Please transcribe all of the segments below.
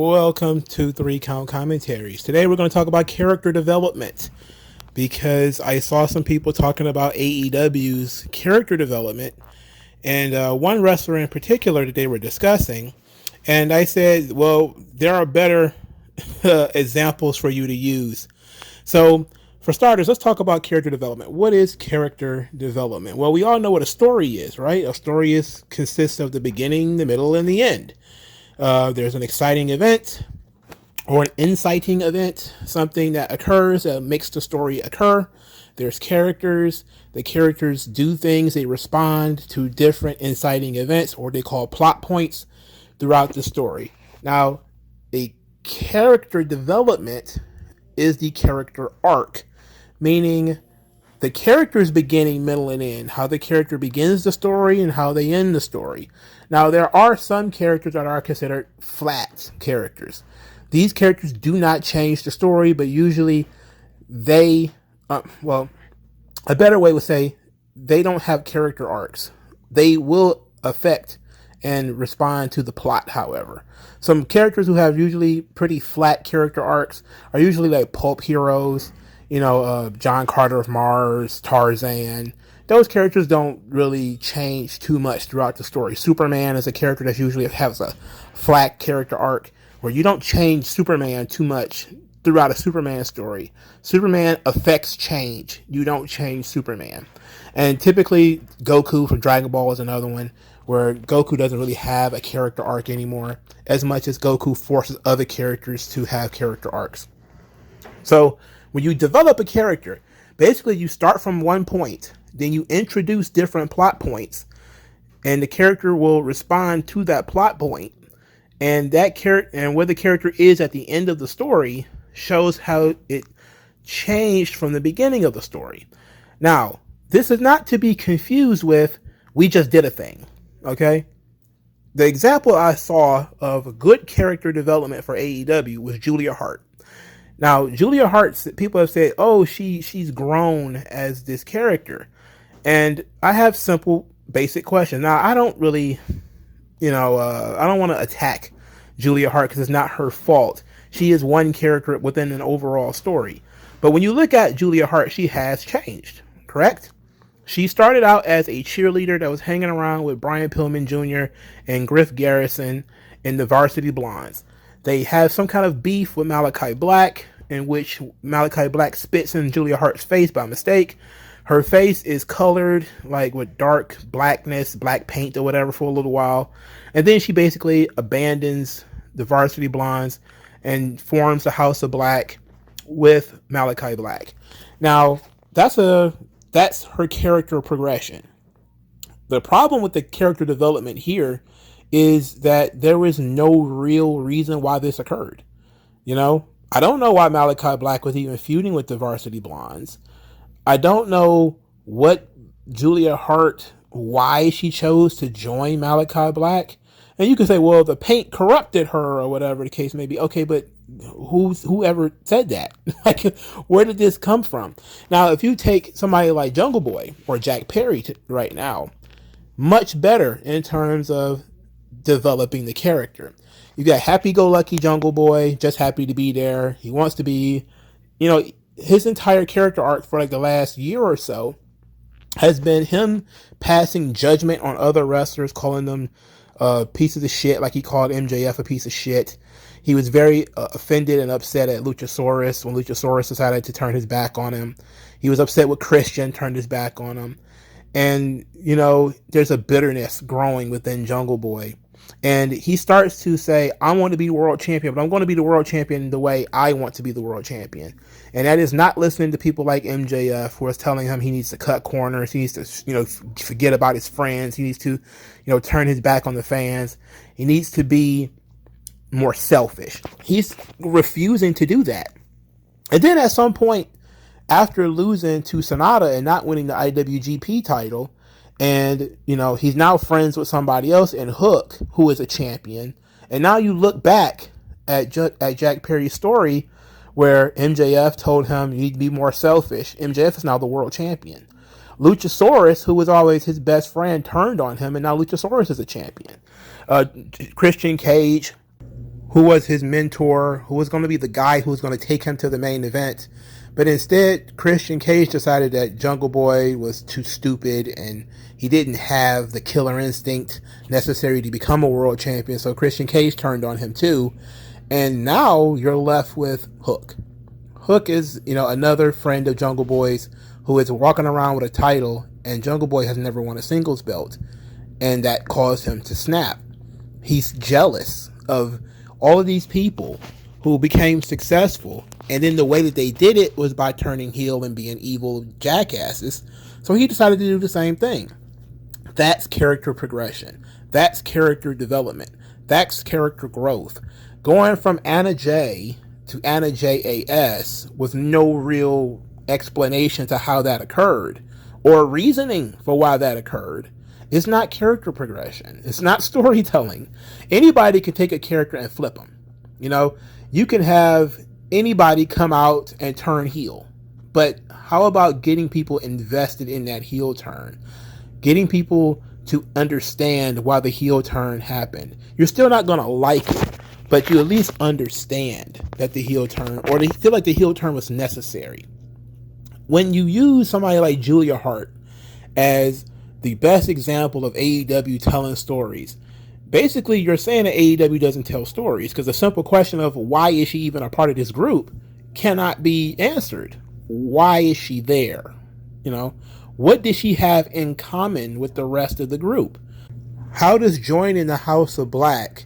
Welcome to 3 Count Commentaries. Today we're going to talk about character development because I saw some people talking about AEW's character development and one wrestler in particular that they were discussing. And I said, well, there are better examples for you to use. So for starters, let's talk about character development. What is character development? Well, we all know what a story is, right? A story consists of the beginning, the middle, and the end. There's an exciting event or an inciting event, something that occurs that makes the story occur. There's characters. The characters do things. They respond to different inciting events, or they call plot points throughout the story. Now, a character development is the character arc, meaning the character's beginning, middle, and end, how the character begins the story and how they end the story. Now, there are some characters that are considered flat characters. These characters do not change the story, but usually a better way would say they don't have character arcs. They will affect and respond to the plot, however. Some characters who have usually pretty flat character arcs are usually like pulp heroes, John Carter of Mars, Tarzan. Those characters don't really change too much throughout the story. Superman is a character that usually has a flat character arc where you don't change Superman too much throughout a Superman story. Superman affects change. You don't change Superman. And typically Goku from Dragon Ball is another one where Goku doesn't really have a character arc anymore as much as Goku forces other characters to have character arcs. So when you develop a character, basically you start from one point, then you introduce different plot points, and the character will respond to that plot point. And that character and where the character is at the end of the story shows how it changed from the beginning of the story. Now, this is not to be confused with we just did a thing, okay? The example I saw of a good character development for AEW was Julia Hart. Now, Julia Hart, people have said, oh, she's grown as this character. And I have simple, basic questions. Now, I don't really, I don't want to attack Julia Hart because it's not her fault. She is one character within an overall story. But when you look at Julia Hart, she has changed, correct? She started out as a cheerleader that was hanging around with Brian Pillman Jr. and Griff Garrison in the Varsity Blondes. They have some kind of beef with Malachi Black, in which Malachi Black spits in Julia Hart's face by mistake. Her face is colored like with dark blackness, black paint or whatever for a little while. And then she basically abandons the Varsity Blondes and forms the House of Black with Malachi Black. Now, that's her character progression. The problem with the character development here is that there is no real reason why this occurred. I don't know why Malachi Black was even feuding with the Varsity Blondes. I don't know what Julia Hart, why she chose to join Malachi Black. And you could say, well, the paint corrupted her or whatever the case may be. Okay, but whoever said that? Like, where did this come from? Now, if you take somebody like Jungle Boy or Jack Perry right now, much better in terms of developing the character. You got happy-go-lucky Jungle Boy, just happy to be there. He wants to be, his entire character arc for like the last year or so has been him passing judgment on other wrestlers, calling them pieces of shit, like he called MJF a piece of shit. He was very offended and upset at Luchasaurus when Luchasaurus decided to turn his back on him. He was upset with Christian, turned his back on him. And, there's a bitterness growing within Jungle Boy. And he starts to say, I want to be the world champion, but I'm going to be the world champion the way I want to be the world champion. And that is not listening to people like MJF, who is telling him he needs to cut corners. He needs to, forget about his friends. He needs to, turn his back on the fans. He needs to be more selfish. He's refusing to do that. And then at some point, after losing to Sonata and not winning the IWGP title, and, he's now friends with somebody else in Hook, who is a champion. And now you look back at Jack Perry's story where MJF told him you need to be more selfish. MJF is now the world champion. Luchasaurus, who was always his best friend, turned on him, and now Luchasaurus is a champion. Christian Cage, who was his mentor, who was going to be the guy who was going to take him to the main event. But instead, Christian Cage decided that Jungle Boy was too stupid and he didn't have the killer instinct necessary to become a world champion. So Christian Cage turned on him too. And now you're left with Hook. Hook is, another friend of Jungle Boy's who is walking around with a title, and Jungle Boy has never won a singles belt. And that caused him to snap. He's jealous of all of these people who became successful, and then the way that they did it was by turning heel and being evil jackasses. So he decided to do the same thing. That's character progression. That's character development. That's character growth. Going from Anna J to Anna JAS with no real explanation to how that occurred or reasoning for why that occurred is not character progression. It's not storytelling. Anybody can take a character and flip them. You can have anybody come out and turn heel. But how about getting people invested in that heel turn? Getting people to understand why the heel turn happened. You're still not going to like it, but you at least understand that the heel turn, or they feel like the heel turn was necessary. When you use somebody like Julia Hart as the best example of AEW telling stories, basically you're saying that AEW doesn't tell stories, because the simple question of why is she even a part of this group cannot be answered. Why is she there? What does she have in common with the rest of the group? How does joining the House of Black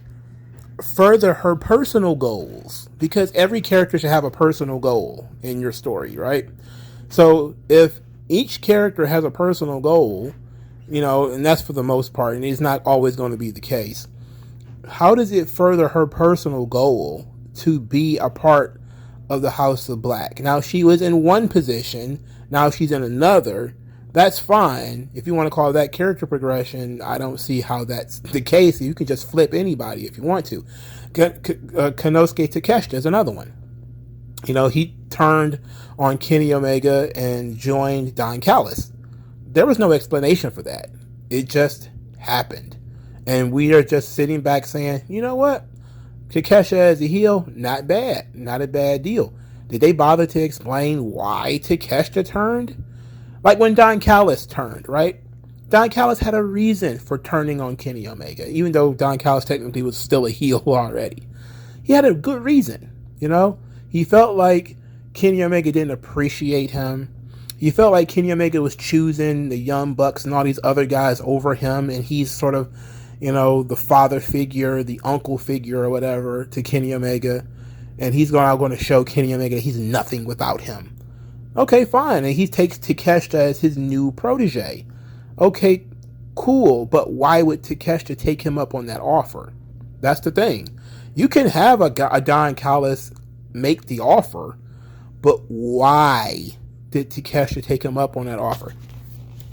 further her personal goals? Because every character should have a personal goal in your story, right? So if each character has a personal goal, and that's for the most part, and it's not always going to be the case, how does it further her personal goal to be a part of the House of Black? Now, she was in one position, now she's in another. That's fine. If you want to call that character progression, I don't see how that's the case. You can just flip anybody if you want to. Konosuke Takeshita is another one. He turned on Kenny Omega and joined Don Callis. There was no explanation for that. It just happened. And we are just sitting back saying, you know what? Takeshita as a heel, not bad. Not a bad deal. Did they bother to explain why Takeshita turned? Like when Don Callis turned, right? Don Callis had a reason for turning on Kenny Omega, even though Don Callis technically was still a heel already. He had a good reason, He felt like Kenny Omega didn't appreciate him. He felt like Kenny Omega was choosing the Young Bucks and all these other guys over him, and he's sort of, the father figure, the uncle figure or whatever to Kenny Omega, and he's going to show Kenny Omega that he's nothing without him. Okay, fine, and he takes Takeshita as his new protege. Okay, cool, but why would Takeshita take him up on that offer? That's the thing. You can have a Don Callis make the offer, but why did Takeshita take him up on that offer?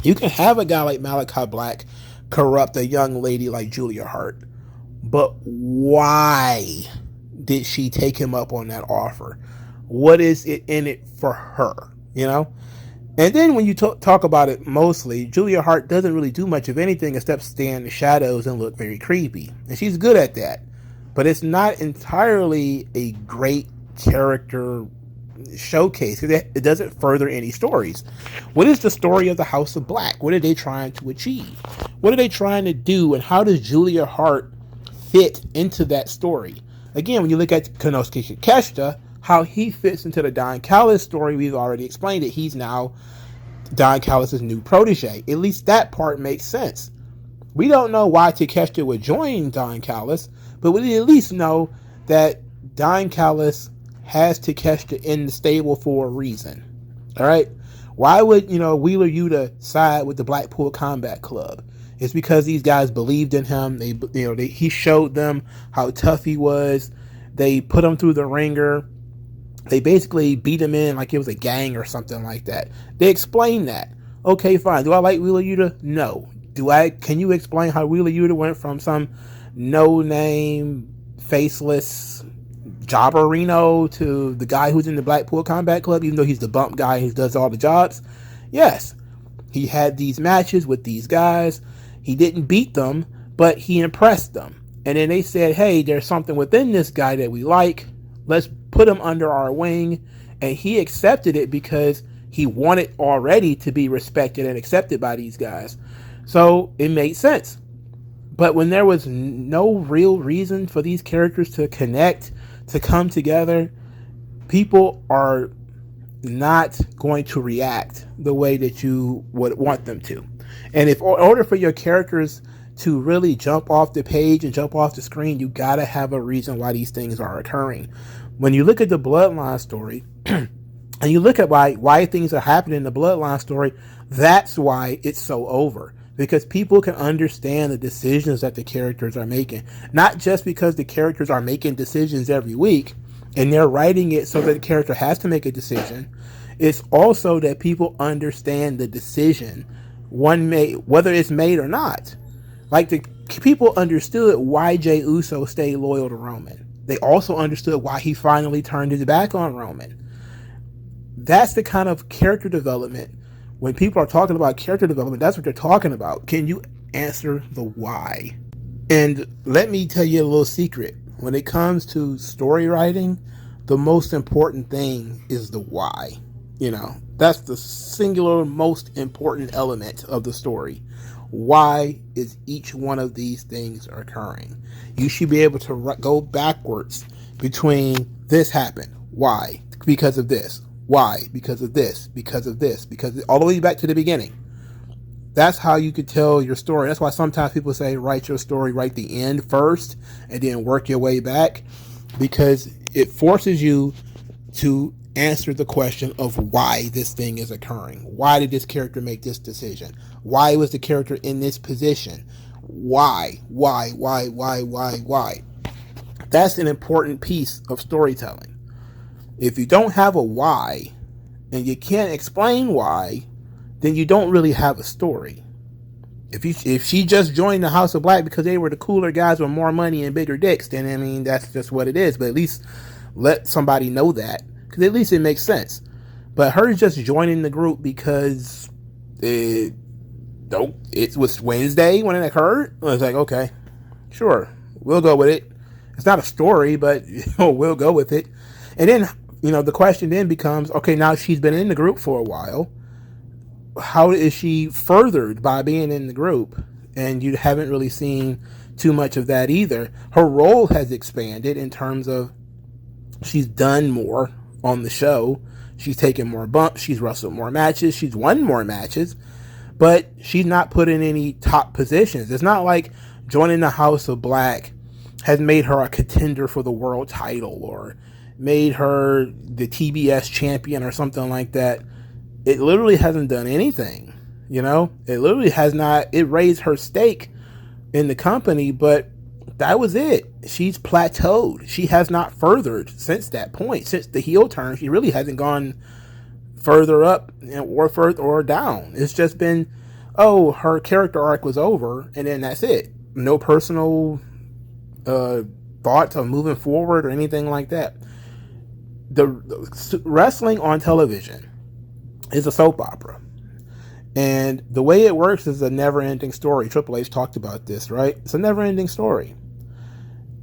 You can have a guy like Malachi Black corrupt a young lady like Julia Hart, but why did she take him up on that offer? What is it in it for her? And then when you talk about it mostly, Julia Hart doesn't really do much of anything except stay in the shadows and look very creepy. And she's good at that. But it's not entirely a great character showcase. It doesn't further any stories. What is the story of the House of Black? What are they trying to achieve? What are they trying to do? And how does Julia Hart fit into that story? Again, when you look at Konosuke Takeshita, how he fits into the Don Callis story, we've already explained it. He's now Don Callis' new protege. At least that part makes sense. We don't know why Takeshita would join Don Callis, but we at least know that Don Callis has Takeshita in the stable for a reason. All right? Why would, Wheeler Yuta side with the Blackpool Combat Club? It's because these guys believed in him. He showed them how tough he was. They put him through the ringer. They basically beat him in like it was a gang or something like that. They explained that. Okay, fine. Do I like Wheeler Yuta? No. Can you explain how Wheeler Yuta went from some no-name, faceless jobberino to the guy who's in the Blackpool Combat Club, even though he's the bump guy who does all the jobs? Yes. He had these matches with these guys. He didn't beat them, but he impressed them. And then they said, hey, there's something within this guy that we like. Let's put him under our wing. And he accepted it because he wanted already to be respected and accepted by these guys. So it made sense. But when there was no real reason for these characters to connect, to come together, people are not going to react the way that you would want them to. And if in order for your characters to really jump off the page and jump off the screen, you gotta have a reason why these things are occurring. When you look at the Bloodline story, and you look at why things are happening in the Bloodline story, that's why it's so over. Because people can understand the decisions that the characters are making. Not just because the characters are making decisions every week, and they're writing it so that the character has to make a decision. It's also that people understand the decision one made, whether it's made or not. Like, the people understood why Jey Uso stayed loyal to Roman. They also understood why he finally turned his back on Roman. That's the kind of character development. When people are talking about character development, that's what they're talking about. Can you answer the why? And let me tell you a little secret. When it comes to story writing, the most important thing is the why. You know, that's the singular most important element of the story. Why is each one of these things occurring? You should be able to go backwards between this happened. Why? Because of this. Why? Because of this. Because of this. Because all the way back to the beginning. That's how you could tell your story. That's why sometimes people say write your story, write the end first, and then work your way back, because it forces you to answer the question of why this thing is occurring. Why did this character make this decision? Why was the character in this position? Why? That's an important piece of storytelling. If you don't have a why, and you can't explain why, then you don't really have a story. If she just joined the House of Black because they were the cooler guys with more money and bigger dicks, then I mean, that's just what it is. But at least let somebody know that, because at least it makes sense. But her just joining the group because it was Wednesday when it occurred, I was like, okay, sure, we'll go with it. It's not a story, but we'll go with it. And then, the question then becomes, okay, now she's been in the group for a while. How is she furthered by being in the group? And you haven't really seen too much of that either. Her role has expanded in terms of she's done more on the show. She's taken more bumps. She's wrestled more matches. She's won more matches. But she's not put in any top positions. It's not like joining the House of Black has made her a contender for the world title or made her the TBS champion or something like that. It literally hasn't done anything, It literally has not. It raised her stake in the company, but that was it. She's plateaued. She has not furthered since that point. Since the heel turn, she really hasn't gone further up or further or down. It's just been, her character arc was over, and then that's it. No personal thoughts of moving forward or anything like that. The wrestling on television is a soap opera. And the way it works is a never-ending story. Triple H talked about this, right? It's a never-ending story.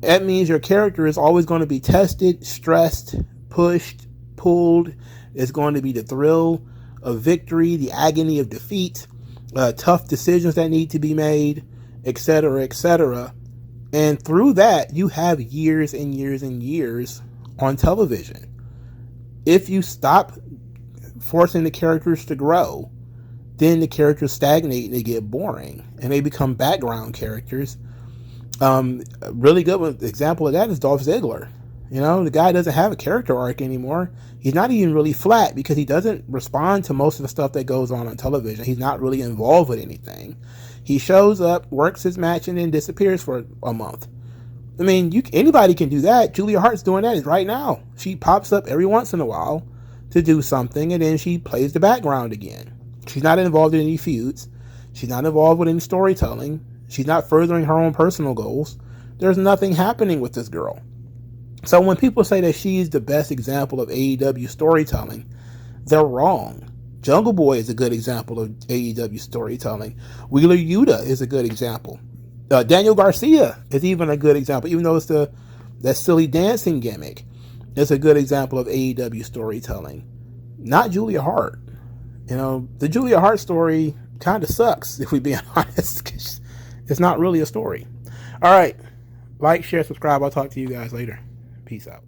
That means your character is always going to be tested, stressed, pushed, pulled. It's going to be the thrill of victory, the agony of defeat, tough decisions that need to be made, etc., etc. And through that, you have years and years and years on television. If you stop forcing the characters to grow, then the characters stagnate and they get boring and they become background characters. A really good example of that is Dolph Ziggler. The guy doesn't have a character arc anymore. He's not even really flat because he doesn't respond to most of the stuff that goes on television. He's not really involved with anything. He shows up, works his match, and then disappears for a month. I mean, anybody can do that. Julia Hart's doing that right now. She pops up every once in a while to do something, and then she plays the background again. She's not involved in any feuds. She's not involved with any storytelling. She's not furthering her own personal goals. There's nothing happening with this girl. So when people say that she's the best example of AEW storytelling, they're wrong. Jungle Boy is a good example of AEW storytelling. Wheeler Yuta is a good example. Daniel Garcia is even a good example, even though it's that silly dancing gimmick. It's a good example of AEW storytelling. Not Julia Hart. The Julia Hart story kind of sucks, if we're being honest. It's not really a story. All right. Like, share, subscribe. I'll talk to you guys later. Peace out.